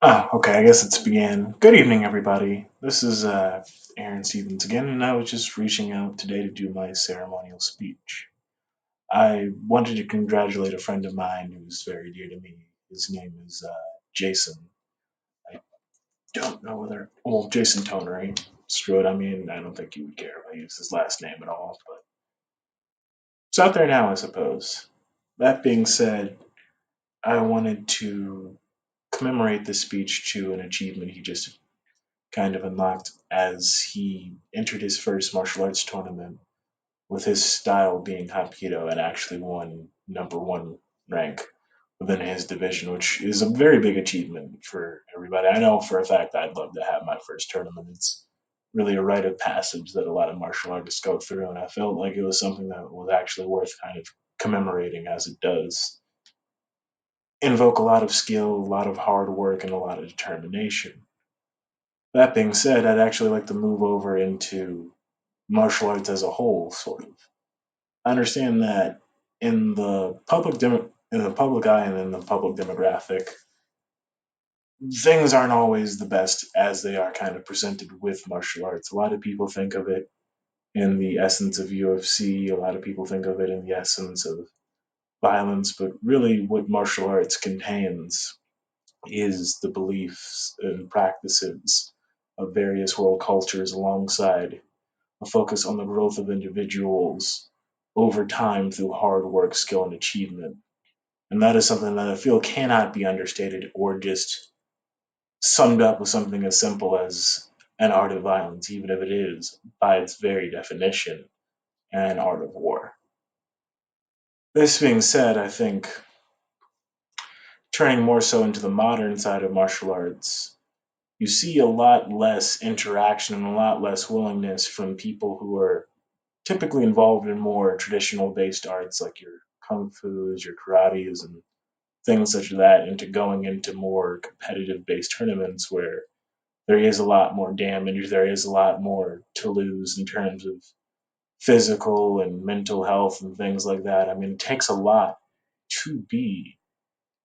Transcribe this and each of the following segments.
Okay, I guess it's began. Good evening, everybody. This is Aaron Stevens again, and I was just reaching out today to do my ceremonial speech. I wanted to congratulate a friend of mine who's very dear to me. His name is Jason. I don't know whether, well, Jason Tonery. Screw it. I mean, I don't think he would care if I use his last name at all, but it's out there now, I suppose. That being said, I wanted to commemorate this speech to an achievement he just kind of unlocked as he entered his first martial arts tournament with his style being Hapkido and actually won number one rank within his division, which is a very big achievement for everybody. I know for a fact I'd love to have my first tournament. It's really a rite of passage that a lot of martial artists go through, and I felt like it was something that was actually worth kind of commemorating as it does invoke a lot of skill, a lot of hard work, and a lot of determination. That being said, I'd actually like to move over into martial arts as a whole, sort of. I understand that in the public eye and in the public demographic, things aren't always the best as they are kind of presented with martial arts. A lot of people think of it in the essence of UFC. A lot of people think of it in the essence of violence, but really, what martial arts contains is the beliefs and practices of various world cultures alongside a focus on the growth of individuals over time through hard work, skill, and achievement. And that is something that I feel cannot be understated or just summed up with something as simple as an art of violence, even if it is, by its very definition, an art of war. This being said, I think turning more so into the modern side of martial arts, you see a lot less interaction and a lot less willingness from people who are typically involved in more traditional based arts like your kung fu's, your karates, and things such as that, into going into more competitive based tournaments where there is a lot more damage, there is a lot more to lose in terms of physical and mental health and things like that. I mean, it takes a lot to be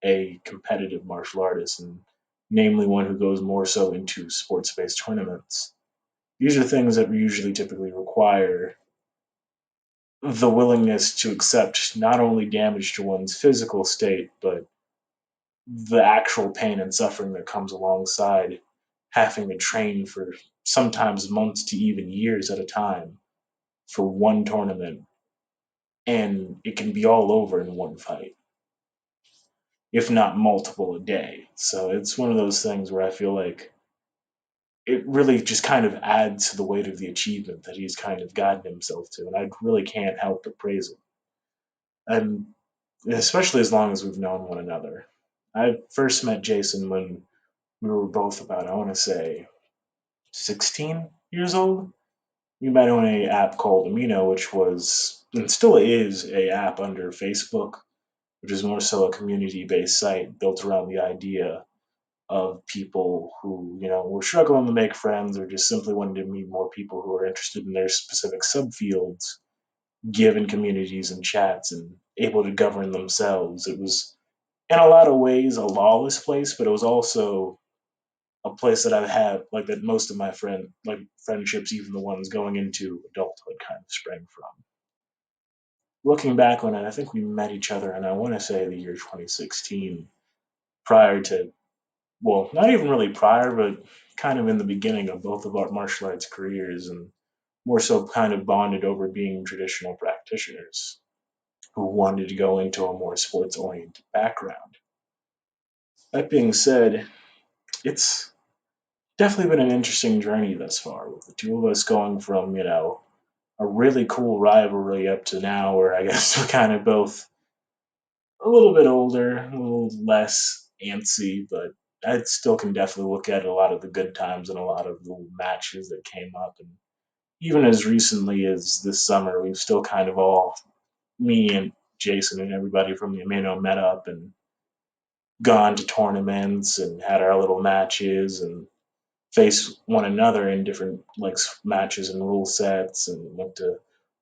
a competitive martial artist, and namely one who goes more so into sports based tournaments. These are things that usually typically require the willingness to accept not only damage to one's physical state, but the actual pain and suffering that comes alongside having to train for sometimes months to even years at a time for one tournament, and it can be all over in one fight, if not multiple a day. So it's one of those things where I feel like it really just kind of adds to the weight of the achievement that he's kind of gotten himself to, and I really can't help but praise him. And especially as long as we've known one another. I first met Jason when we were both about, I want to say, 16 years old. We met on a app called Amino, which was and still is a app under Facebook, which is more so a community-based site built around the idea of people who were struggling to make friends or just simply wanted to meet more people who are interested in their specific subfields, given communities and chats and able to govern themselves. It was in a lot of ways a lawless place, but it was also a place that I've had like that most of my friendships, even the ones going into adulthood, kind of sprang from. Looking back on it, I think we met each other, and I want to say the year 2016, prior to, well, not even really prior, but kind of in the beginning of both of our martial arts careers, and more so kind of bonded over being traditional practitioners who wanted to go into a more sports oriented background. That being said, it's definitely been an interesting journey thus far, with the two of us going from, a really cool rivalry up to now where I guess we're kind of both a little bit older, a little less antsy, but I still can definitely look at a lot of the good times and a lot of the matches that came up. And even as recently as this summer, we've still kind of all, me and Jason and everybody from the Amino, met up and gone to tournaments and had our little matches and face one another in different matches and rule sets, and went to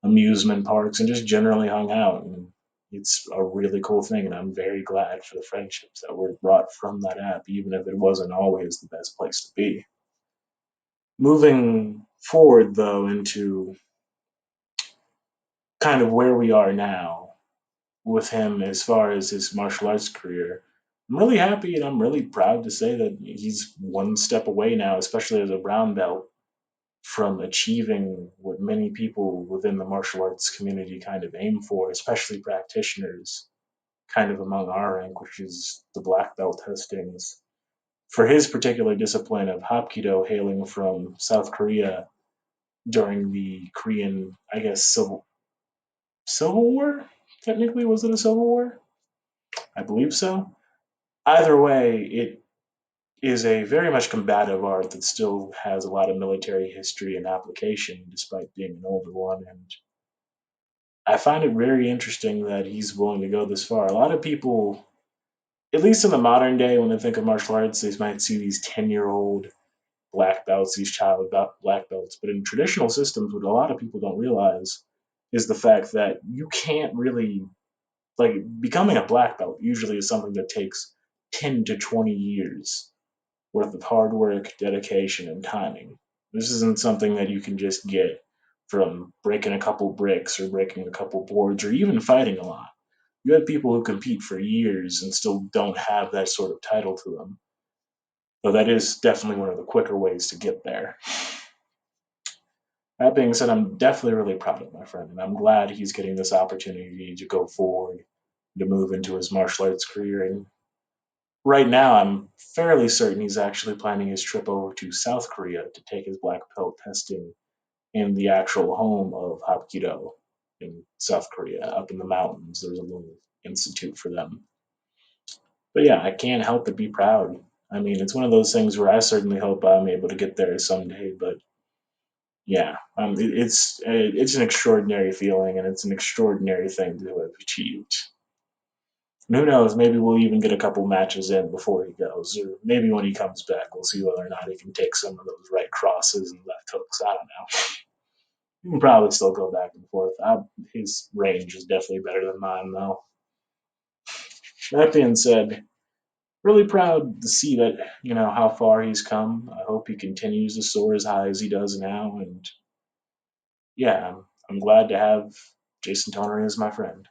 amusement parks and just generally hung out and it's a really cool thing, and I'm very glad for the friendships that were brought from that app, even if it wasn't always the best place to be. Moving forward, though, into kind of where we are now with him as far as his martial arts career, I'm really happy and I'm really proud to say that he's one step away now, especially as a brown belt, from achieving what many people within the martial arts community kind of aim for, especially practitioners kind of among our rank, which is the black belt testings. For his particular discipline of Hapkido, hailing from South Korea during the Korean, I guess, civil war. Technically, was it a civil war? I believe so. Either way, it is a very much combative art that still has a lot of military history and application, despite being an older one. And I find it very interesting that he's willing to go this far. A lot of people, at least in the modern day, when they think of martial arts, they might see these 10-year-old black belts, these child black belts. But in traditional systems, what a lot of people don't realize is the fact that you can't really, like, becoming a black belt usually is something that takes 10 to 20 years worth of hard work, dedication, and timing. This isn't something that you can just get from breaking a couple bricks or breaking a couple boards or even fighting a lot. You have people who compete for years and still don't have that sort of title to them. But that is definitely one of the quicker ways to get there. That being said, I'm definitely really proud of my friend, and I'm glad he's getting this opportunity to go forward, to move into his martial arts career. And right now, I'm fairly certain he's actually planning his trip over to South Korea to take his black belt testing in the actual home of Hapkido in South Korea, up in the mountains. There's a little institute for them. But yeah, I can't help but be proud. I mean, it's one of those things where I certainly hope I'm able to get there someday. But yeah, it's an extraordinary feeling, and it's an extraordinary thing to have achieved. And who knows? Maybe we'll even get a couple matches in before he goes, or maybe when he comes back, we'll see whether or not he can take some of those right crosses and left hooks. I don't know. He can probably still go back and forth. His range is definitely better than mine, though. That being said, really proud to see that how far he's come. I hope he continues to soar as high as he does now, and yeah, I'm glad to have Jason Toner as my friend.